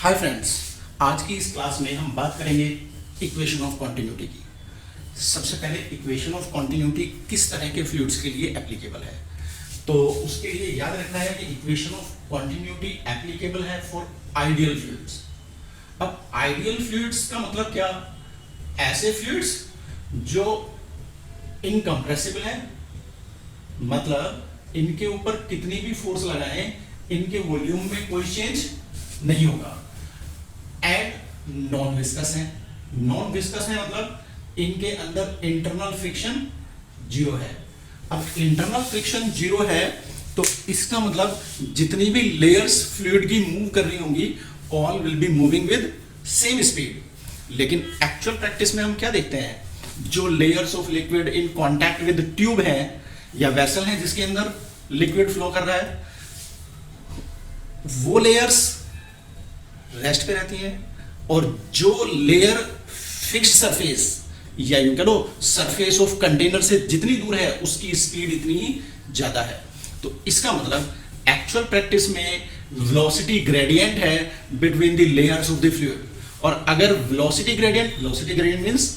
Hi friends, आज की इस क्लास में हम बात करेंगे इक्वेशन ऑफ कॉन्टिन्यूटी की। सबसे पहले इक्वेशन ऑफ कॉन्टिन्यूटी किस तरह के फ्लूइड्स के लिए एप्लीकेबल है, तो उसके लिए याद रखना है कि इक्वेशन ऑफ कॉन्टिन्यूटी एप्लीकेबल है फॉर आइडियल फ्लूइड्स। अब आइडियल फ्लूइड्स का मतलब क्या? ऐसे फ्लूइड्स जो इनकम्प्रेसिबल है, मतलब इनके ऊपर कितनी भी फोर्स लगाएं इनके वॉल्यूम में कोई चेंज नहीं होगा। एंड नॉन विस्कस है। नॉन विस्कस है मतलब इनके अंदर इंटरनल फ्रिक्शन जीरो है। अब इंटरनल फ्रिक्शन जीरो है तो इसका मतलब जितनी भी लेयर्स फ्लूइड की मूव कर रही होंगी all will be moving with same speed. लेकिन एक्चुअल प्रैक्टिस में हम क्या देखते हैं, जो layers of liquid in contact with tube है या वेसल है जिसके अंदर लिक्विड फ्लो कर रहा है, वो लेयर्स रेस्ट पे रहती हैं और जो लेयर फिक्स्ड सरफेस या यूं कह लो सरफेस ऑफ कंटेनर से जितनी दूर है उसकी स्पीड इतनी ही ज्यादा है। तो इसका मतलब एक्चुअल प्रैक्टिस में वेलोसिटी ग्रेडियंट है between the layers of the fluid. और अगर velocity gradient means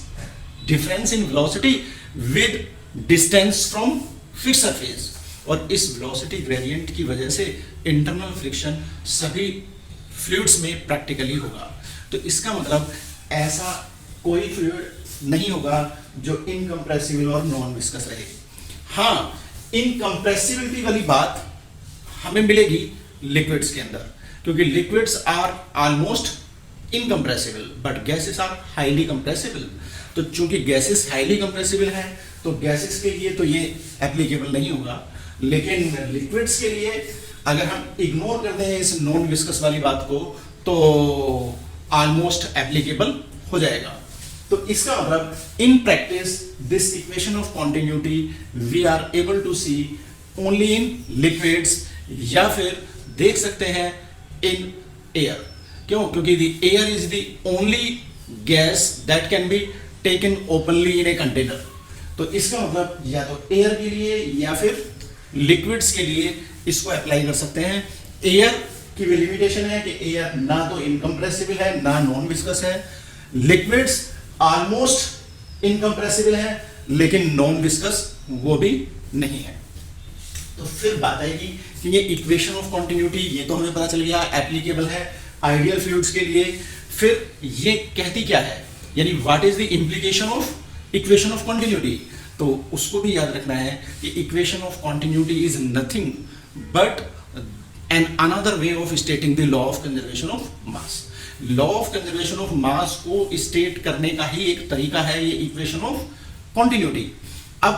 difference in velocity with distance from fixed surface, और इस वेलोसिटी ग्रेडियंट की वजह से इंटरनल फ्रिक्शन सभी फ्लूइड्स में प्रैक्टिकली होगा। तो इसका मतलब ऐसा कोई फ्लूइड नहीं होगा जो इनकम्प्रेसिबल और नॉन विस्कस रहे। हाँ, इनकम्प्रेसिबिलिटी वाली बात हमें मिलेगी लिक्विड्स के अंदर, क्योंकि liquids are almost incompressible but gases are highly compressible. तो चूंकि गैसेस हाईली कंप्रेसिबल है तो गैसेस के लिए तो ये एप्लीकेबल नहीं होगा, लेकिन लिक्विड्स के लिए अगर हम इग्नोर कर दें इस नॉन विस्कस वाली बात को तो ऑलमोस्ट एप्लीकेबल हो जाएगा। तो इसका मतलब in practice this equation of continuity we are able to see only in liquids, या फिर देख सकते हैं इन एयर। क्यों? क्योंकि the air is the only gas that can be taken openly in a container. तो इसका मतलब या तो एयर के लिए या फिर लिक्विड्स के लिए इसको अप्लाई कर सकते हैं। एयर की भी लिमिटेशन है कि एयर ना तो इनकम्प्रेसिबल है ना नॉन विस्कस है। लिक्विड्स ऑलमोस्ट इनकम्प्रेसिबल है लेकिन नॉन विस्कस वो भी नहीं है। तो फिर बात आएगी कि ये इक्वेशन ऑफ कॉन्टिन्यूटी, ये तो हमें पता चल गया एप्लीकेबल है आइडियल फ्लूइड्स के लिए। फिर ये कहती क्या है, यानी what is the implication of equation of continuity. तो उसको भी याद रखना है कि equation of continuity is nothing but an another way of stating the law of conservation of mass. Law of conservation of mass को स्टेट करने का ही एक तरीका है ये इक्वेशन ऑफ कॉन्टिन्यूटी। अब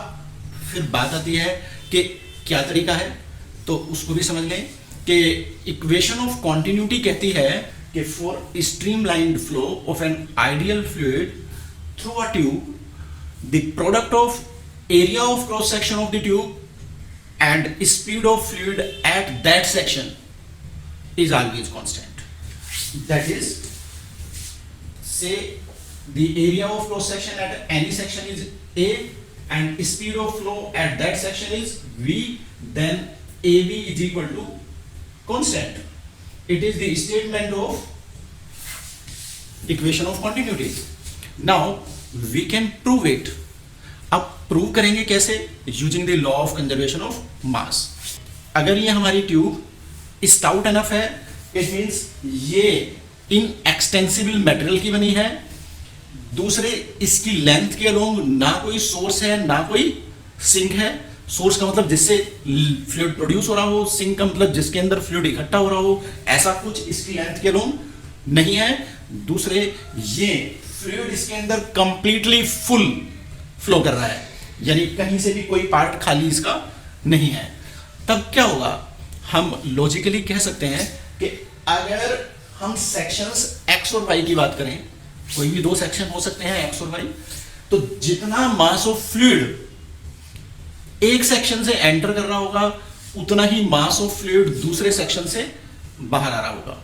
फिर बात आती है कि क्या तरीका है, तो उसको भी समझ लें कि इक्वेशन ऑफ कॉन्टिन्यूटी कहती है कि for streamlined flow of an ideal fluid through a tube the product of area of cross section of the tube and speed of fluid at that section is always constant. That is, say the area of cross section at any section is A and speed of flow at that section is V, then AB is equal to constant. It is the statement of equation of continuity. Now we can prove it. अब prove करेंगे कैसे? Using the law of conservation of mass. अगर ये हमारी tube stout enough है, it means ये इन extensible material की बनी है। दूसरे, इसकी लेंथ के अलोंग ना कोई सोर्स है ना कोई सिंक है। सोर्स का मतलब जिससे फ्लूइड प्रोड्यूस हो रहा हो, सिंक का मतलब जिसके अंदर फ्लूइड इकट्ठा हो रहा हो, ऐसा कुछ इसकी लेंथ के अलोंग नहीं है। दूसरे, ये फ्लूइड इसके अंदर कंप्लीटली फुल फ्लो कर रहा है, यानी कहीं से भी कोई पार्ट खाली इसका नहीं है। तब क्या होगा, हम लॉजिकली कह सकते हैं कि अगर हम सेक्शंस x और y की बात करें, कोई भी दो सेक्शन हो सकते हैं x और y, तो जितना मास ऑफ फ्लूइड एक सेक्शन से एंटर कर रहा होगा उतना ही मास ऑफ फ्लूइड दूसरे सेक्शन से बाहर आ रहा होगा।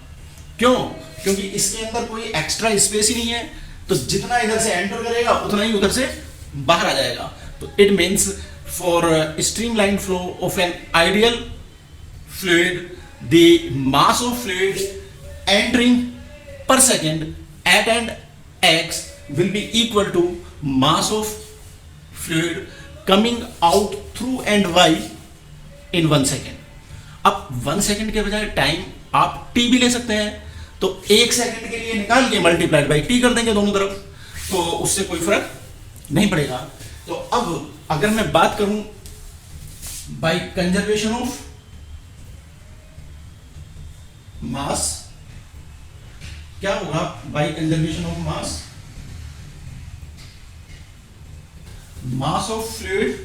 क्यों? क्योंकि इसके अंदर कोई एक्स्ट्रा स्पेस ही नहीं है, तो जितना इधर से एंटर करेगा उतना ही उधर से बाहर आ जाएगा। तो it means for streamline flow of an ideal fluid the mass of fluid entering per second at and x will be equal to mass of fluid coming out through and y in 1 second. अब 1 second के बजाय time आप t भी ले सकते हैं, तो 1 second के लिए निकाल के मल्टीप्लाइड बाई t कर देंगे दोनों तरफ, तो उससे कोई फर्क नहीं पड़ेगा. तो अब अगर मैं बात करूं बाई कंजर्वेशन ऑफ मास, क्या होगा by conservation of mass? Mass of fluid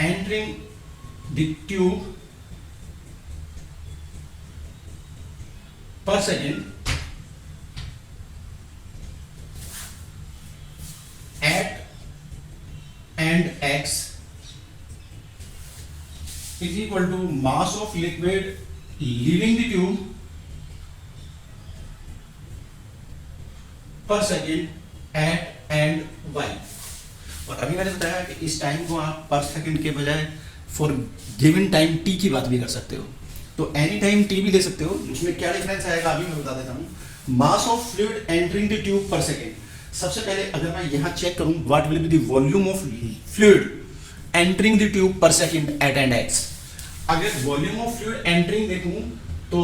entering the tube per second at and x is equal to mass of liquid leaving the tube per second at and y. और अभी मैंने बताया कि इस time को आप पर सेकंड के बजाय फॉर गिवन टाइम टी की बात भी कर सकते हो, तो एनी टाइम टी भी ले सकते हो. उसमें क्या डिफरेंस आएगा अभी मैं बता देता हूँ. Mass of fluid entering the tube per second. सबसे पहले अगर मैं यहाँ चेक करूँ what will be the volume of fluid entering the tube per second at end X. अगर वॉल्यूम ऑफ फ्लूइड एंटरिंग देखूँ तो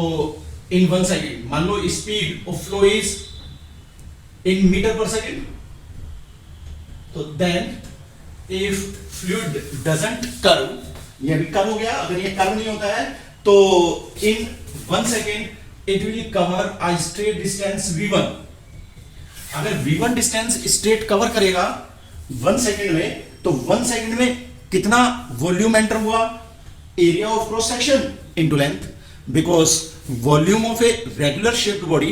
इन 1 सेकंड, मान लो speed of flow is in metre per second, तो then if fluid doesn't curve, ये भी curve हो गया, अगर ये कर्व नहीं होता है तो in 1 second it will cover a straight distance v1. अगर v1 डिस्टेंस स्ट्रेट कवर करेगा 1 सेकेंड में, तो 1 सेकेंड में कितना वॉल्यूम एंटर हुआ? Area of cross section into length, because volume of a regular shaped body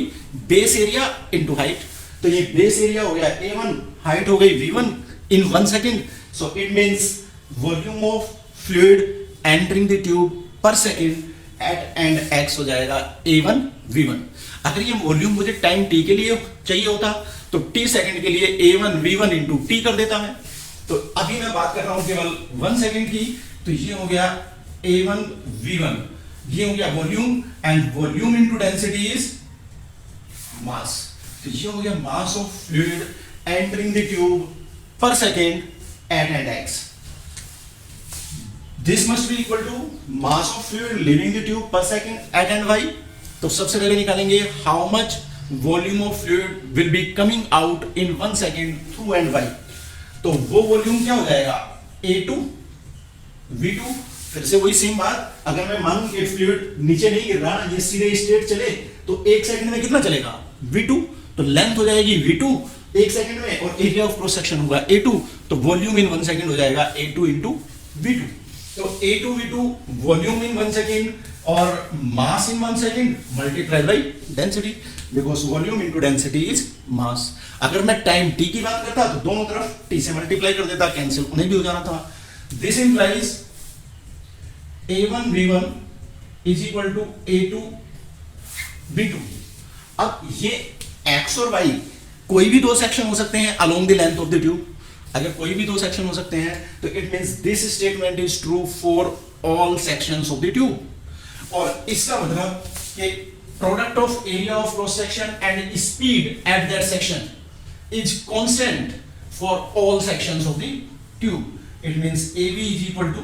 base area into height. तो ये base area हो गया a1, हाइट हो गई v1 in 1 second. So it means volume of fluid entering the tube per second at and x हो जाएगा a1 v1. अगर ये वॉल्यूम मुझे टाइम t के लिए चाहिए होता तो t सेकेंड के लिए a1 v1 इंटू t कर देता मैं. तो अभी मैं बात कर रहा हूं केवल 1 सेकेंड की, तो ये हो गया a1 v1, ये हो गया volume, and volume into density is mass. तो ये हो गया mass of fluid entering the tube per second at end X. This must be equal to mass of fluid leaving the tube per second at end Y. तो सबसे पहले निकालेंगे how much volume of fluid will be coming out in 1 second through end Y. तो वो volume क्या हो जाएगा? a2 v2. फिर से वही सेम बात, अगर मैं मानूं कि फ्लूइड नीचे नहीं गिर रहा, ये सीधे स्ट्रेट चले, तो 1 सेकंड में कितना चलेगा? v2. तो लेंथ हो जाएगी v2 1 सेकंड में, और एरिया ऑफ क्रॉस सेक्शन होगा a2. तो वॉल्यूम इन 1 सेकंड हो जाएगा a2 इंटू v2. तो a2 v2 वॉल्यूम इन 1 सेकंड और मास इन 1 second multiply by density, because volume into density is मास. अगर मैं टाइम t की बात करता तो दोनों तरफ t से मल्टीप्लाई कर देता, कैंसिल उन्हें भी हो जाना था. This implies a1 v1 is equal to a2 v2. अब ये x और y कोई भी दो सेक्शन हो सकते हैं along the length of the tube. अगर कोई भी दो सेक्शन हो सकते हैं तो it means this statement is true for all sections of the tube. और इसका मतलब कि product of area of cross section and speed at that section is constant for all sections of the tube. It means AB is equal to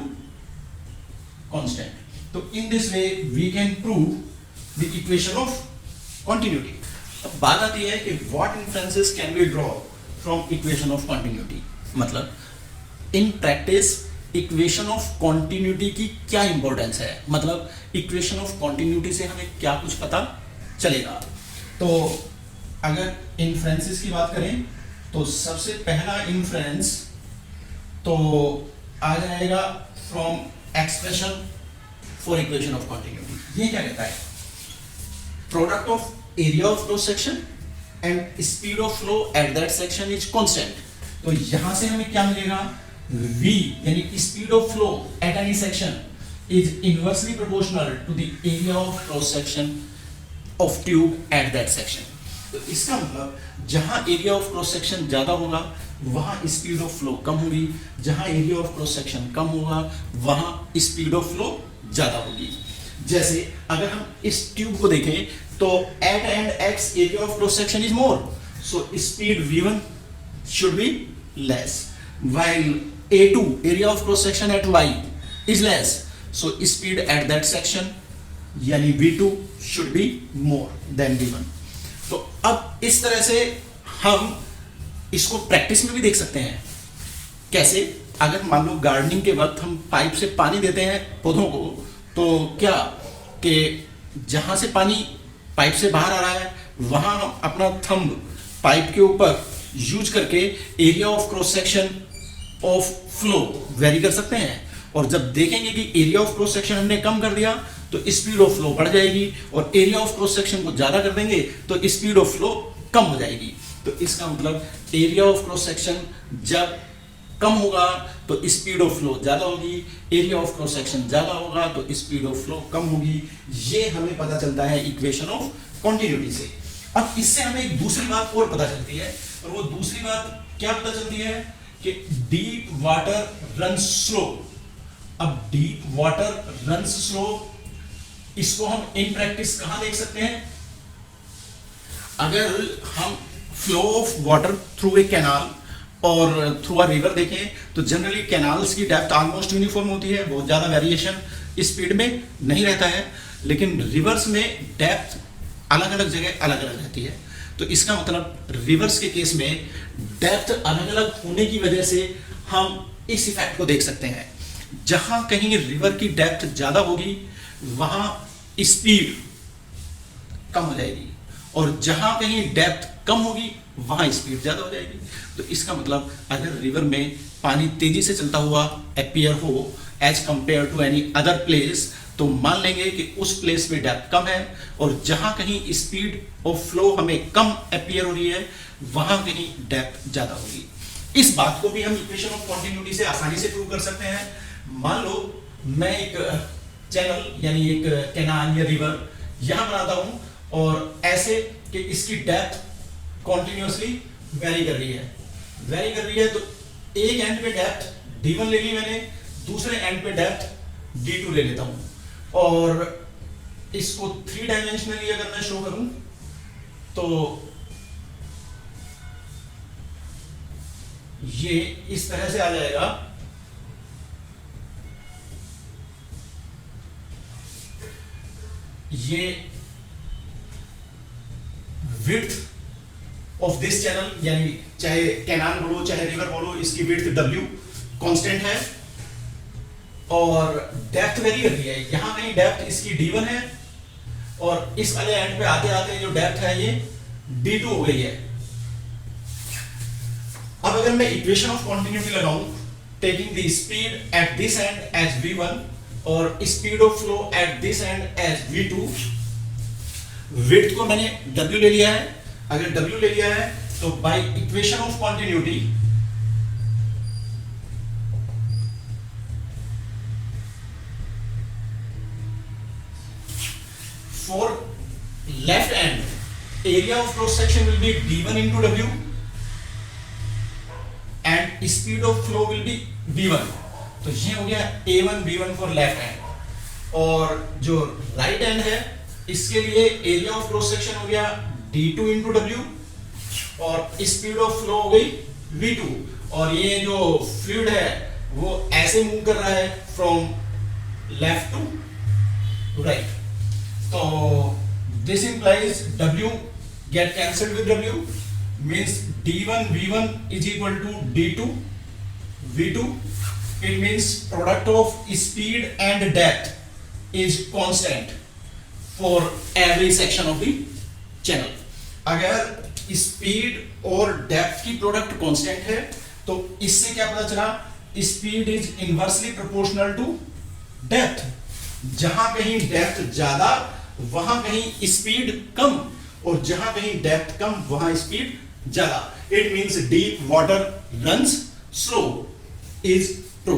constant. So in this way we can prove the equation of continuity. अब बात आती है कि what inferences can we draw from equation of continuity. मतलब in practice equation of continuity की क्या importance है, मतलब इक्वेशन ऑफ कॉन्टिन्यूटी से हमें क्या कुछ पता चलेगा. तो अगर इन्फ्रेंसेस की बात करें तो सबसे पहला इन्फ्रेंस तो आ जाएगा from expression for equation of continuity. ये क्या कहता है? Product of area of cross section and speed of flow at that section is constant. तो यहां से हमें क्या मिलेगा? v यानी speed of flow at any section is inversely proportional to the area of cross section of tube at that section. तो इसका मतलब जहां एरिया ऑफ क्रॉस सेक्शन ज्यादा होगा वहां स्पीड ऑफ फ्लो कम होगी, जहां एरिया ऑफ क्रॉस सेक्शन कम होगा वहां स्पीड ऑफ फ्लो ज्यादा होगी. जैसे अगर हम इस ट्यूब को देखें तो at end X area of cross section is more, so speed v1 should be less, while a2 area of cross section at y is less, so speed at that section यानी v2 should be more than v1। तो अब इस तरह से हम इसको practice में भी देख सकते हैं। कैसे? अगर मान लो गार्डनिंग के वक्त हम पाइप से पानी देते हैं पौधों को, तो क्या कि जहां से पानी पाइप से बाहर आ रहा है वहां हम अपना थंब पाइप के ऊपर यूज करके area of cross section of flow very कर सकते हैं, और जब देखेंगे कि एरिया ऑफ क्रॉस सेक्शन हमने कम कर दिया तो स्पीड ऑफ फ्लो बढ़ जाएगी, और एरिया ऑफ क्रॉस सेक्शन को ज्यादा कर देंगे तो स्पीड ऑफ फ्लो कम हो जाएगी। तो इसका मतलब एरिया ऑफ क्रॉस सेक्शन जब कम होगा तो स्पीड ऑफ फ्लो ज्यादा होगी, एरिया ऑफ क्रॉस सेक्शन ज्यादा होगा तो स्पीड ऑफ फ्लो कम होगी। ये हमें पता चलता है इक्वेशन ऑफ कॉन्टिन्यूटी से। अब इससे हमें एक दूसरी बात और पता चलती है, और वो दूसरी बात क्या पता चलती है कि डीप वाटर रन्स स्लो। अब डीप वाटर रन्स स्लो, इसको हम इन प्रैक्टिस कहां देख सकते हैं? अगर हम flow of water through a canal और थ्रू अ रिवर देखें तो जनरली कैनाल्स की डेप्थ ऑलमोस्ट यूनिफॉर्म होती है, बहुत ज़्यादा वेरिएशन स्पीड में नहीं रहता है, लेकिन रिवर्स में डेप्थ अलग अलग जगह अलग अलग रहती है। तो इसका मतलब रिवर्स के केस में डेप्थ अलग अलग होने की वजह से हम इस इफेक्ट को देख सकते हैं। जहां कहीं रिवर की डेप्थ ज़्यादा होगी वहां स्पीड कम हो जाएगी, और जहां कहीं डेप्थ कम होगी वहां स्पीड ज्यादा हो जाएगी। तो इसका मतलब अगर रिवर में पानी तेजी से चलता हुआ अपीयर हो as compare to any other place, तो मान लेंगे कि उस प्लेस में डेप्थ कम है, और जहां कहीं स्पीड ऑफ फ्लो हमें कम अपीयर हो रही है वहां कहीं डेप्थ ज्यादा होगी। इस बात को भी हम इक्वेशन ऑफ कॉन्टिन्यूटी से आसानी से प्रूव कर सकते हैं। मान लो मैं एक चैनल यानी एक कैनाल या रिवर यहां बनाता हूं, और ऐसे कि इसकी डेप्थ कॉन्टिन्यूसली वेरी कर रही है, तो एक एंड पे डेप्थ d1 ले ली मैंने, दूसरे एंड पे डेप्थ d2 ले लेता हूं, और इसको 3 डायमेंशनली अगर मैं शो करूं तो ये इस तरह से आ जाएगा। ये विड्थ ऑफ दिस चैनल, यानी चाहे कैनाल बोलो चाहे रिवर बोलो, इसकी विड्थ w कांस्टेंट है, और डेप्थ वेरी कर रही है। यहां कहीं डेप्थ इसकी d1 है, और इस वाले एंड पे आते आते जो डेप्थ है ये d2 हो गई है। अब अगर मैं इक्वेशन ऑफ कॉन्टिन्यूटी लगाऊं, taking the speed at this end as v1 और speed of flow at this end as v2, width को मैंने w ले लिया है। अगर w ले लिया है तो by equation of continuity for left and area of cross section will be d1 into w and speed of flow will be v1। तो ये हो गया a1 b1 for left and, और जो राइट एंड है इसके लिए एरिया ऑफ क्रॉस सेक्शन हो गया d2 into w, और स्पीड ऑफ फ्लो हो गई v2, और ये जो फ्लूइड है वो ऐसे मूव कर रहा है फ्रॉम लेफ्ट टू राइट। तो this implies w get cancelled with w, means d1 v1 is equal to d2 v2. It means product of speed and depth is constant for every section of the channel. अगर speed और depth की product constant है तो इससे क्या पता चला? Speed is inversely proportional to depth. जहां कहीं डेप्थ ज्यादा वहां कहीं स्पीड कम, और जहां कहीं डेप्थ कम वहां स्पीड ज्यादा। It means deep water runs slow is true.